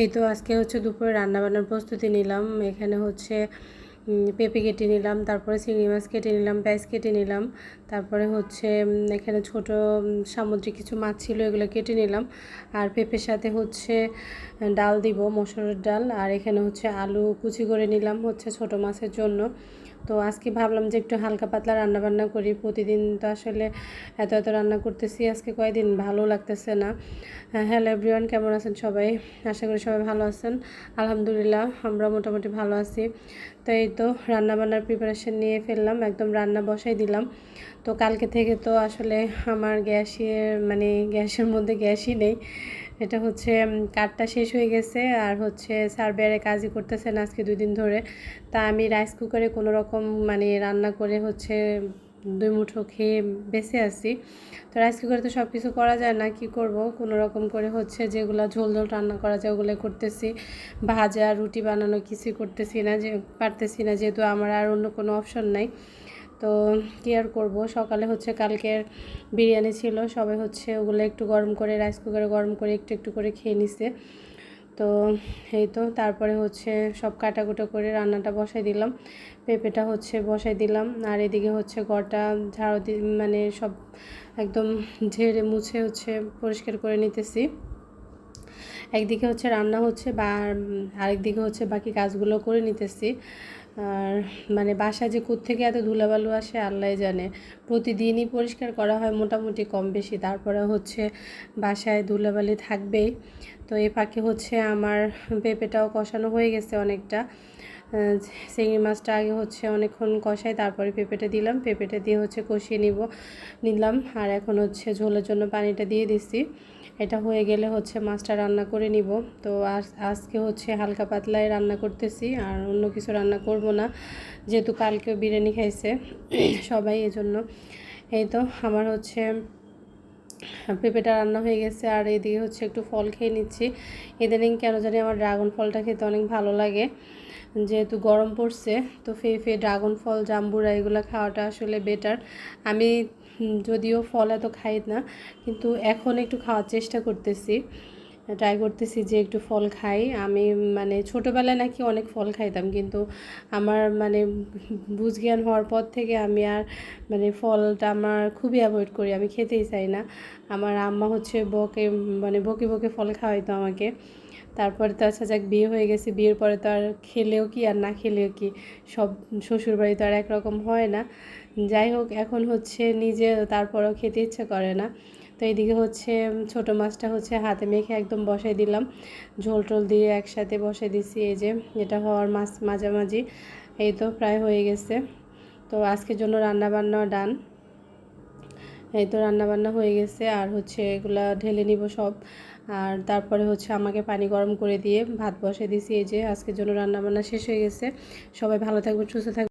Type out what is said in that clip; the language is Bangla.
এই তো আজকে হচ্ছে দুপুরে রান্নাবান্নার প্রস্তুতি নিলাম। এখানে হচ্ছে পেঁপে কেটে নিলাম, তারপরে চিংড়ি মাছ কেটে নিলাম, পেঁয়াজ কেটে নিলাম, তারপরে হচ্ছে এখানে ছোট সামুদ্রিক কিছু মাছ ছিল, এগুলো কেটে নিলাম। আর পেঁপের সাথে হচ্ছে ডাল দিব, মসুরের ডাল। আর এখানে হচ্ছে আলু কুচি করে নিলাম হচ্ছে ছোট মাছের জন্য। তো আজকে ভাবলাম যে একটু হালকা পাতলা রান্নাবান্না করি। প্রতিদিন তো আসলে এত এত রান্না করতেছি, আজকে কয়েকদিন ভালো লাগতেছে না। হ্যালো এভরিওয়ান, কেমন আছেন সবাই? আশা করি সবাই ভালো আছেন। আলহামদুলিল্লাহ আমরা মোটামুটি ভালো আছি। তো এই তো রান্নাবান্নার প্রিপারেশন নিয়ে ফেললাম, একদম রান্না বসাই দিলাম। তো কালকে থেকে তো আসলে আমার গ্যাসের মধ্যে গ্যাসই নেই। এটা হচ্ছে কাঠটা শেষ হয়ে গেছে, আর হচ্ছে সার্ভেয়ারে কাজই করতেছে না আজকে 2 দিন ধরে। তা আমি রাইস কুকারে কোনো রকম রান্না করে হচ্ছে 2 মুঠো খেয়ে বেঁচে আছি। তো রাইস কুকারে তো সব কিছু করা যায় না, কি করব, কোনো রকম করে হচ্ছে যেগুলো ঝোল ঝোল রান্না করা যায় ওগুলো করতেছি। ভাজা রুটি বানানো কিছুই করতেছি না, পারতেছি না, যেহেতু আমার আর অন্য কোনো অপশন নাই। তো কী আর করবো, সকালে হচ্ছে কালকের বিরিয়ানি ছিল, সবাই হচ্ছে ওগুলো একটু গরম করে রাইস কুকারে গরম করে একটু একটু করে খেয়ে নিছে। তো এই তো তারপরে হচ্ছে সব কাটাকুটো করে রান্নাটা বসাই দিলাম, পেঁপেটা হচ্ছে বসাই দিলাম। আর এদিকে হচ্ছে ঘরটা ঝাড়ু সব একদম ঝেড়ে মুছে হচ্ছে পরিষ্কার করে নিতেছি। একদিকে হচ্ছে রান্না হচ্ছে আরেকদিকে হচ্ছে বাকি কাজগুলো করে নিতেছি। আর বাসায় যে কোত্থেকে এত ধুলাবালু আসে আল্লাহ জানে। প্রতিদিনই পরিষ্কার করা হয় মোটামুটি কম বেশি, তারপরে হচ্ছে বাসায় ধুলাবালি থাকবেই। তো এই ফাঁকে হচ্ছে আমার পেঁপেটাও কষানো হয়ে গেছে অনেকটা। চিংড়ি মাছটা আগে হচ্ছে অনেকক্ষণ কষাই, তারপরে পেঁপেটা দিলাম, পেঁপেটা দিয়ে হচ্ছে কষিয়ে নিলাম। আর এখন হচ্ছে ঝোলের জন্য পানিটা দিয়ে দিচ্ছি। এটা হয়ে গেলে হচ্ছে মাছটা রান্না করে নিব। তো আজকে হচ্ছে হালকা পাতলাই রান্না করতেছি, আর অন্য কিছু রান্না করব না, যেহেতু কালকেও বিরিয়ানি খাইছে সবাই, এজন্য। এই তো আমার হচ্ছে পেঁপেটা রান্না হয়ে গেছে, আর এদিকে হচ্ছে একটু ফল খেয়ে নিচ্ছি। ইদানিং কেন জানি আমার ড্রাগন ফলটা খেতে অনেক ভালো লাগে, যেহেতু গরম পড়ছে। তো ফেঁপে, ড্রাগন ফল, জাম্বুরা এগুলো খাওয়াটা আসলে বেটার। আমি যদিও ফল এত খাই না, কিন্তু এখন একটু খাওয়ার চেষ্টা করতেছি, ট্রাই করতেছি যে একটু ফল খাই। আমি ছোটোবেলায় নাকি অনেক ফল খাইতাম, কিন্তু আমার বুঝ জ্ঞান হওয়ার পর থেকে আমি আর ফলটা আমার খুবই অ্যাভয়েড করি, আমি খেতেই চাই না। আমার আম্মা হচ্ছে বকে বকে ফল খাওয়াইতো আমাকে। তারপরে তো আচ্ছা যাক, বিয়ে হয়ে গেছে, বিয়ের পরে তো আর খেলেও কি আর না খেলেও কি, সব শ্বশুরবাড়ি তো আর একরকম হয় না। যাই হোক, এখন হচ্ছে নিজে তারপরেও খেতে ইচ্ছে করে না। তো এইদিকে হচ্ছে ছোটো মাছটা হচ্ছে হাতে মেখে একদম বসাই দিলাম, ঝোল টোল দিয়ে একসাথে বসাই দিছি। এই যে এটা হওয়ার মাঝামাঝি, এই তো প্রায় হয়ে গেছে। তো আজকের জন্য রান্নাবান্না ডান। এই তো রান্নাবান্না হয়ে গেছে, আর হচ্ছে এগুলা ঢেলে নিব সব। আর তারপরে হচ্ছে আমাকে পানি গরম করে দিয়ে ভাত বসিয়ে দিছি। এই যে আজকের জন্য রান্নাবান্না শেষ হয়ে গেছে। সবাই ভালো থাকবেন, সুস্থ থাকবেন।